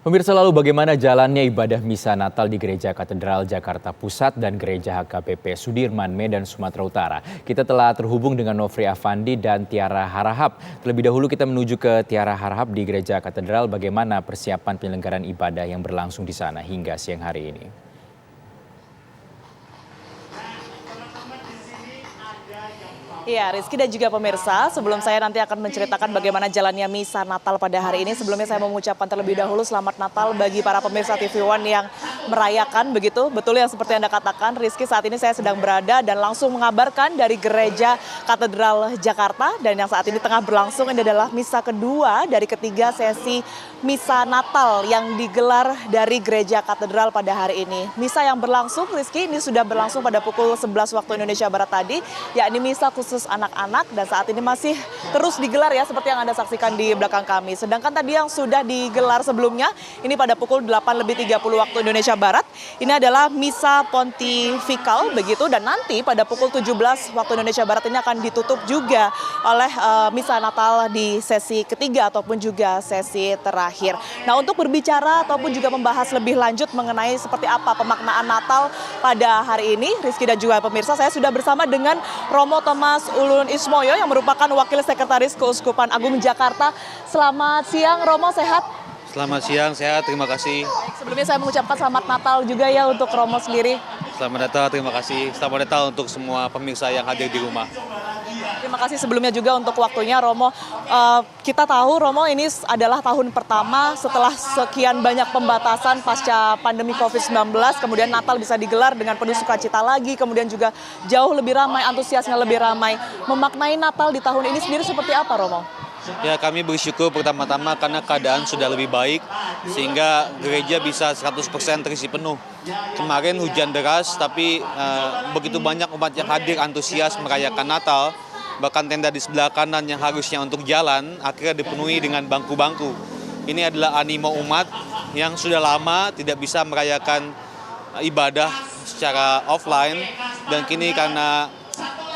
Pemirsa, lalu bagaimana jalannya ibadah misa Natal di Gereja Katedral Jakarta Pusat dan Gereja HKBP Sudirman, Medan, Sumatera Utara? Kita telah terhubung dengan Nofri Afandi dan Tiara Harahap. Terlebih dahulu kita menuju ke Tiara Harahap di Gereja Katedral. Bagaimana persiapan penyelenggaraan ibadah yang berlangsung di sana hingga siang hari ini? Iya, Rizky dan juga pemirsa, sebelum saya nanti akan menceritakan bagaimana jalannya misa Natal pada hari ini, sebelumnya saya mau mengucapkan terlebih dahulu selamat Natal bagi para pemirsa TV One yang merayakan begitu. Betul yang seperti Anda katakan, Rizky, saat ini saya sedang berada dan langsung mengabarkan dari Gereja Katedral Jakarta, dan yang saat ini tengah berlangsung ini adalah misa kedua dari ketiga sesi misa Natal yang digelar dari Gereja Katedral pada hari ini. Misa yang berlangsung, Rizky, ini sudah berlangsung pada pukul 11 waktu Indonesia Barat tadi, yakni misa khusus anak-anak, dan saat ini masih terus digelar ya seperti yang Anda saksikan di belakang kami. Sedangkan tadi yang sudah digelar sebelumnya ini pada pukul 8:30 waktu Indonesia Barat, ini adalah misa pontifikal begitu, dan nanti pada pukul 17 waktu Indonesia Barat ini akan ditutup juga oleh misa Natal di sesi ketiga ataupun juga sesi terakhir. Nah, untuk berbicara ataupun juga membahas lebih lanjut mengenai seperti apa pemaknaan Natal pada hari ini, Rizky dan juga pemirsa, saya sudah bersama dengan Romo Thomas Ulun Ismoyo yang merupakan Wakil Sekretaris Keuskupan Agung Jakarta. Selamat siang Romo, sehat? Selamat siang, sehat, terima kasih. Sebelumnya saya mengucapkan selamat Natal juga ya untuk Romo sendiri. Selamat Natal, terima kasih. Selamat Natal untuk semua pemirsa yang hadir di rumah. Terima kasih sebelumnya juga untuk waktunya Romo. Kita tahu Romo ini adalah tahun pertama setelah sekian banyak pembatasan pasca pandemi COVID-19, kemudian Natal bisa digelar dengan penuh sukacita lagi, kemudian juga jauh lebih ramai, antusiasnya lebih ramai. Memaknai Natal di tahun ini sendiri seperti apa Romo? Ya, kami bersyukur pertama-tama karena keadaan sudah lebih baik sehingga gereja bisa 100% terisi penuh. Kemarin hujan deras tapi begitu banyak umat yang hadir antusias merayakan Natal. Bahkan tenda di sebelah kanan yang harusnya untuk jalan akhirnya dipenuhi dengan bangku-bangku. Ini adalah animo umat yang sudah lama tidak bisa merayakan ibadah secara offline, dan kini karena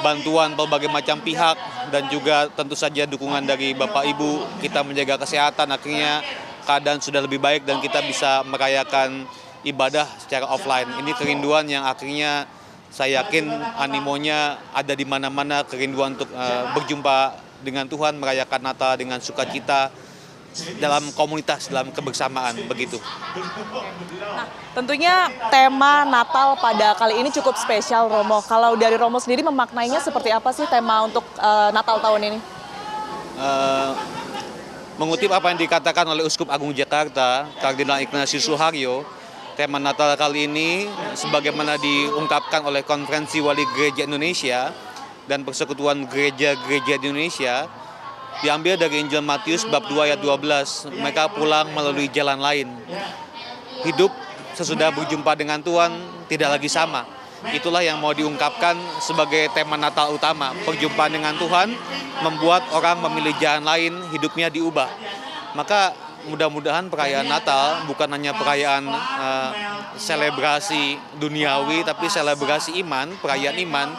bantuan berbagai macam pihak dan juga tentu saja dukungan dari Bapak Ibu, kita menjaga kesehatan, akhirnya keadaan sudah lebih baik dan kita bisa merayakan ibadah secara offline. Ini kerinduan yang akhirnya saya yakin animonya ada di mana-mana, kerinduan untuk berjumpa dengan Tuhan, merayakan Natal dengan sukacita dalam komunitas, dalam kebersamaan, begitu. Nah, tentunya tema Natal pada kali ini cukup spesial Romo. Kalau dari Romo sendiri memaknainya seperti apa sih tema untuk Natal tahun ini? Mengutip apa yang dikatakan oleh Uskup Agung Jakarta, Kardinal Ignatius Suharyo, tema Natal kali ini sebagaimana diungkapkan oleh Konferensi Wali Gereja Indonesia dan Persekutuan Gereja-Gereja di Indonesia, diambil dari Injil Matius bab 2 ayat 12. Mereka pulang melalui jalan lain. Hidup sesudah berjumpa dengan Tuhan tidak lagi sama. Itulah yang mau diungkapkan sebagai tema Natal utama. Perjumpaan dengan Tuhan membuat orang memilih jalan lain, hidupnya diubah. Maka mudah-mudahan perayaan Natal bukan hanya perayaan selebrasi duniawi, tapi selebrasi iman, perayaan iman,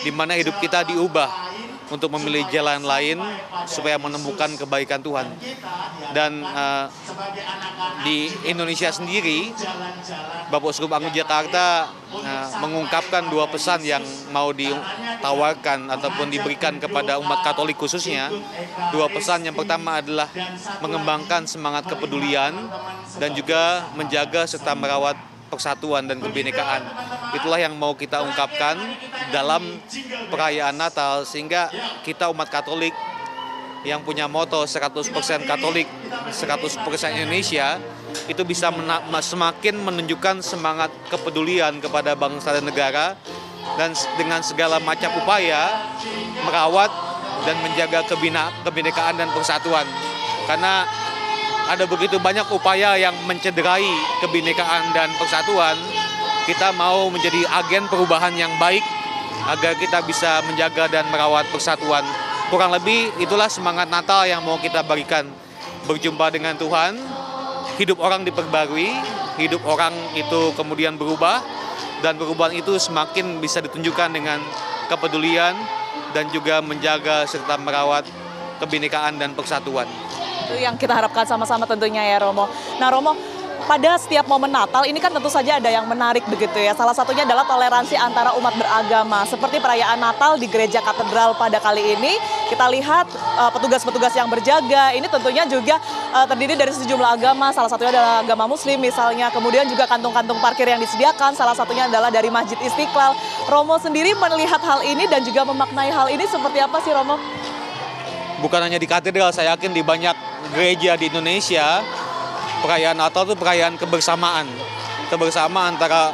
di mana hidup kita diubah untuk memilih jalan lain supaya menemukan kebaikan Tuhan. Dan di Indonesia sendiri, Bapak Uskup Agung Jakarta mengungkapkan dua pesan yang mau ditawarkan ataupun diberikan kepada umat Katolik khususnya. Dua pesan, yang pertama adalah mengembangkan semangat kepedulian dan juga menjaga serta merawat persatuan dan kebinekaan. Itulah yang mau kita ungkapkan dalam perayaan Natal, sehingga kita umat Katolik yang punya moto 100% Katolik, 100% Indonesia, itu bisa semakin menunjukkan semangat kepedulian kepada bangsa dan negara, dan dengan segala macam upaya merawat dan menjaga kebinekaan dan persatuan. Karena ada begitu banyak upaya yang mencederai kebinekaan dan persatuan. Kita mau menjadi agen perubahan yang baik agar kita bisa menjaga dan merawat persatuan. Kurang lebih itulah semangat Natal yang mau kita berikan. Berjumpa dengan Tuhan, hidup orang diperbarui, hidup orang itu kemudian berubah, dan perubahan itu semakin bisa ditunjukkan dengan kepedulian dan juga menjaga serta merawat kebinekaan dan persatuan. Itu yang kita harapkan sama-sama tentunya ya Romo. Nah Romo, pada setiap momen Natal ini kan tentu saja ada yang menarik begitu ya. Salah satunya adalah toleransi antara umat beragama. Seperti perayaan Natal di Gereja Katedral pada kali ini, kita lihat petugas-petugas yang berjaga. Ini tentunya juga terdiri dari sejumlah agama, salah satunya adalah agama Muslim misalnya. Kemudian juga kantung-kantung parkir yang disediakan, salah satunya adalah dari Masjid Istiqlal. Romo sendiri melihat hal ini dan juga memaknai hal ini seperti apa sih, Romo? Bukan hanya di katedral, saya yakin di banyak gereja di Indonesia, perayaan Natal itu perayaan kebersamaan. Kebersamaan antara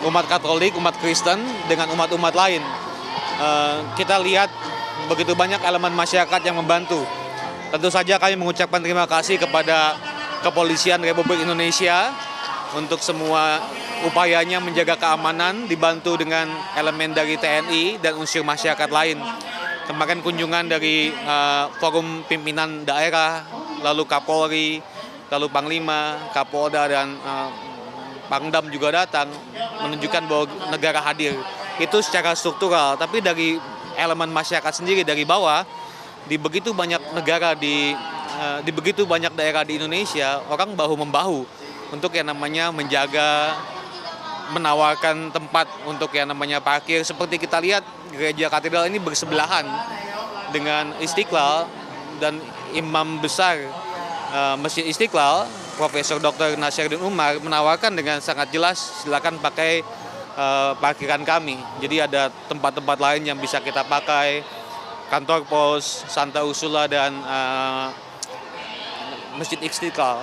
umat Katolik, umat Kristen dengan umat-umat lain. Kita lihat begitu banyak elemen masyarakat yang membantu. Tentu saja kami mengucapkan terima kasih kepada Kepolisian Republik Indonesia untuk semua upayanya menjaga keamanan, dibantu dengan elemen dari TNI dan unsur masyarakat lain. Kemarin kunjungan dari forum pimpinan daerah, lalu Kapolri, lalu Panglima, Kapolda, dan Pangdam juga datang, menunjukkan bahwa negara hadir. Itu secara struktural, tapi dari elemen masyarakat sendiri, dari bawah, di begitu banyak negara, di begitu banyak daerah di Indonesia, orang bahu-membahu untuk yang namanya menjaga, menawarkan tempat untuk yang namanya parkir. Seperti kita lihat, Gereja Katedral ini bersebelahan dengan Istiqlal, dan Imam Besar Masjid Istiqlal, Profesor Dr. Nasyarudin Umar, menawarkan dengan sangat jelas, silakan pakai parkiran kami. Jadi ada tempat-tempat lain yang bisa kita pakai, kantor pos, Santa Ursula, dan Masjid Istiqlal.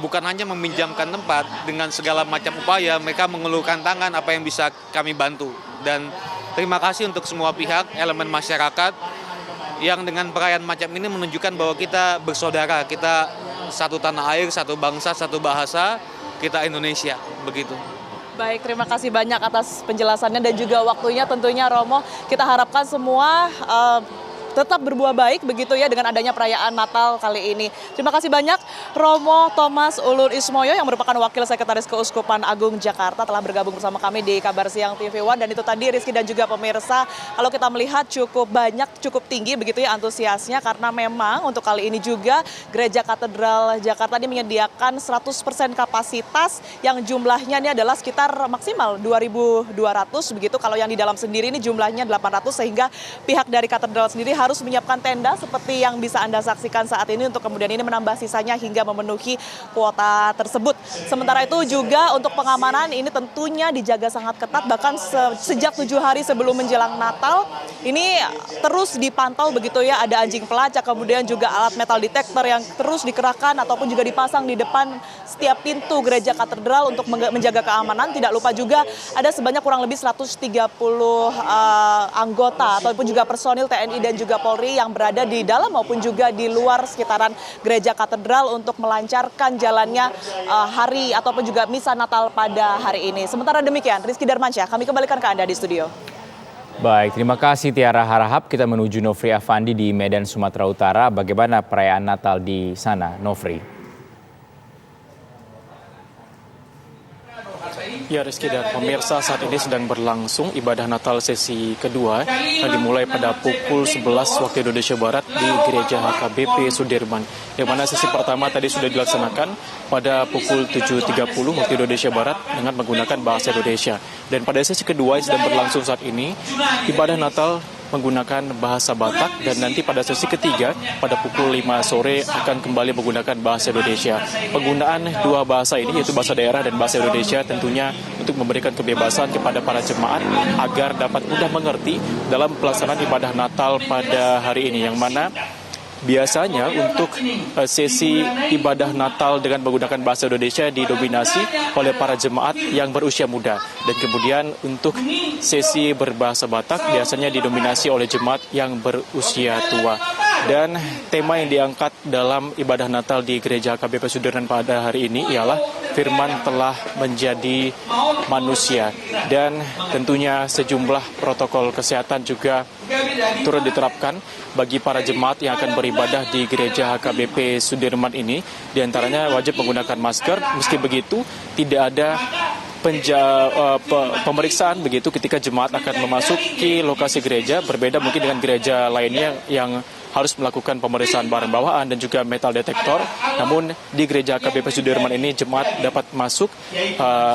Bukan hanya meminjamkan tempat, dengan segala macam upaya mereka mengulurkan tangan apa yang bisa kami bantu. Dan terima kasih untuk semua pihak, elemen masyarakat, yang dengan perayaan macam ini menunjukkan bahwa kita bersaudara, kita satu tanah air, satu bangsa, satu bahasa, kita Indonesia, begitu. Baik, terima kasih banyak atas penjelasannya dan juga waktunya tentunya, Romo. Kita harapkan semua tetap berbuah baik begitu ya dengan adanya perayaan Natal kali ini. Terima kasih banyak Romo Thomas Ulur Ismoyo yang merupakan Wakil Sekretaris Keuskupan Agung Jakarta telah bergabung bersama kami di Kabar Siang TV One. Dan itu tadi Rizky dan juga pemirsa, kalau kita melihat cukup banyak, cukup tinggi begitu ya antusiasnya, karena memang untuk kali ini juga Gereja Katedral Jakarta ini menyediakan 100% kapasitas yang jumlahnya ini adalah sekitar maksimal 2.200 begitu. Kalau yang di dalam sendiri ini jumlahnya 800, sehingga pihak dari katedral sendiri harus menyiapkan tenda seperti yang bisa Anda saksikan saat ini untuk kemudian ini menambah sisanya hingga memenuhi kuota tersebut. Sementara itu juga untuk pengamanan ini tentunya dijaga sangat ketat, bahkan sejak 7 hari sebelum menjelang Natal ini terus dipantau begitu ya, ada anjing pelacak, kemudian juga alat metal detector yang terus dikerahkan ataupun juga dipasang di depan setiap pintu gereja katedral untuk menjaga keamanan. Tidak lupa juga ada sebanyak kurang lebih 130 anggota ataupun juga personil TNI dan juga Polri yang berada di dalam maupun juga di luar sekitaran gereja katedral untuk melancarkan jalannya hari ataupun juga misa Natal pada hari ini. Sementara demikian, Rizky Darmansyah, kami kembalikan ke Anda di studio. Baik, terima kasih Tiara Harahap. Kita menuju Nofri Afandi di Medan, Sumatera Utara. Bagaimana perayaan Natal di sana, Nofri? Ya, Rizky dan pemirsa, saat ini sedang berlangsung ibadah Natal sesi kedua yang dimulai pada pukul 11 waktu Indonesia Barat di Gereja HKBP Sudirman. Yang mana sesi pertama tadi sudah dilaksanakan pada pukul 7.30 waktu Indonesia Barat dengan menggunakan bahasa Indonesia. Dan pada sesi kedua yang sedang berlangsung saat ini, ibadah Natal menggunakan bahasa Batak, dan nanti pada sesi ketiga pada pukul 5 sore akan kembali menggunakan bahasa Indonesia. Penggunaan dua bahasa ini, yaitu bahasa daerah dan bahasa Indonesia, tentunya untuk memberikan kebebasan kepada para jemaat agar dapat mudah mengerti dalam pelaksanaan ibadah Natal pada hari ini, yang mana biasanya untuk sesi ibadah Natal dengan menggunakan bahasa Indonesia didominasi oleh para jemaat yang berusia muda. Dan kemudian untuk sesi berbahasa Batak biasanya didominasi oleh jemaat yang berusia tua. Dan tema yang diangkat dalam ibadah Natal di Gereja HKBP Sudirman pada hari ini ialah Firman telah menjadi manusia. Dan tentunya sejumlah protokol kesehatan juga turut diterapkan bagi para jemaat yang akan beribadah di Gereja HKBP Sudirman ini. Di antaranya wajib menggunakan masker, meski begitu tidak ada pemeriksaan begitu ketika jemaat akan memasuki lokasi gereja, berbeda mungkin dengan gereja lainnya yang harus melakukan pemeriksaan barang bawaan dan juga metal detektor. Namun di Gereja HKBP Sudirman ini jemaat dapat masuk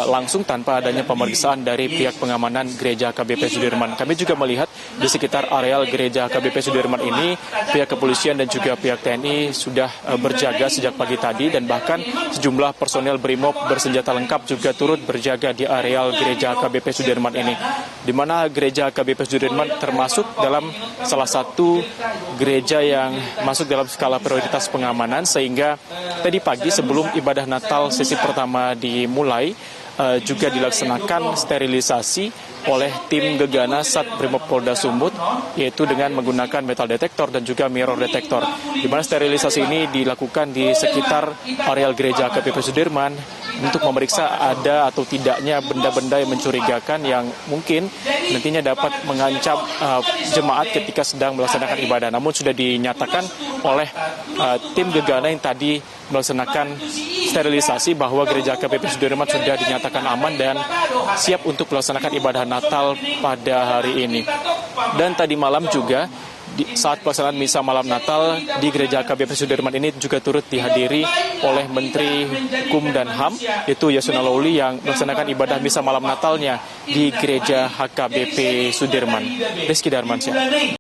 langsung tanpa adanya pemeriksaan dari pihak pengamanan Gereja HKBP Sudirman. Kami juga melihat di sekitar areal Gereja HKBP Sudirman ini pihak kepolisian dan juga pihak TNI sudah berjaga sejak pagi tadi, dan bahkan sejumlah personel BRIMOB bersenjata lengkap juga turut berjaga di areal Gereja HKBP Sudirman ini, di mana Gereja HKBP Sudirman termasuk dalam salah satu gereja yang masuk dalam skala prioritas pengamanan, sehingga tadi pagi sebelum ibadah Natal sesi pertama dimulai juga dilaksanakan sterilisasi oleh tim Gegana Sat Brimob Polda Sumut, yaitu dengan menggunakan metal detektor dan juga mirror detektor, di mana sterilisasi ini dilakukan di sekitar areal Gereja HKBP Sudirman untuk memeriksa ada atau tidaknya benda-benda yang mencurigakan yang mungkin nantinya dapat mengancam jemaat ketika sedang melaksanakan ibadah. Namun sudah dinyatakan oleh tim Gegana yang tadi melaksanakan sterilisasi bahwa Gereja HKBP Sudirman sudah dinyatakan aman dan siap untuk melaksanakan ibadah Natal pada hari ini. Dan tadi malam juga saat pelaksanaan misa malam Natal di Gereja HKBP Sudirman ini juga turut dihadiri oleh Menteri Hukum dan HAM, yaitu Yasona Lawli, yang melaksanakan ibadah misa malam Natalnya di Gereja HKBP Sudirman. Rizky Darmansyah.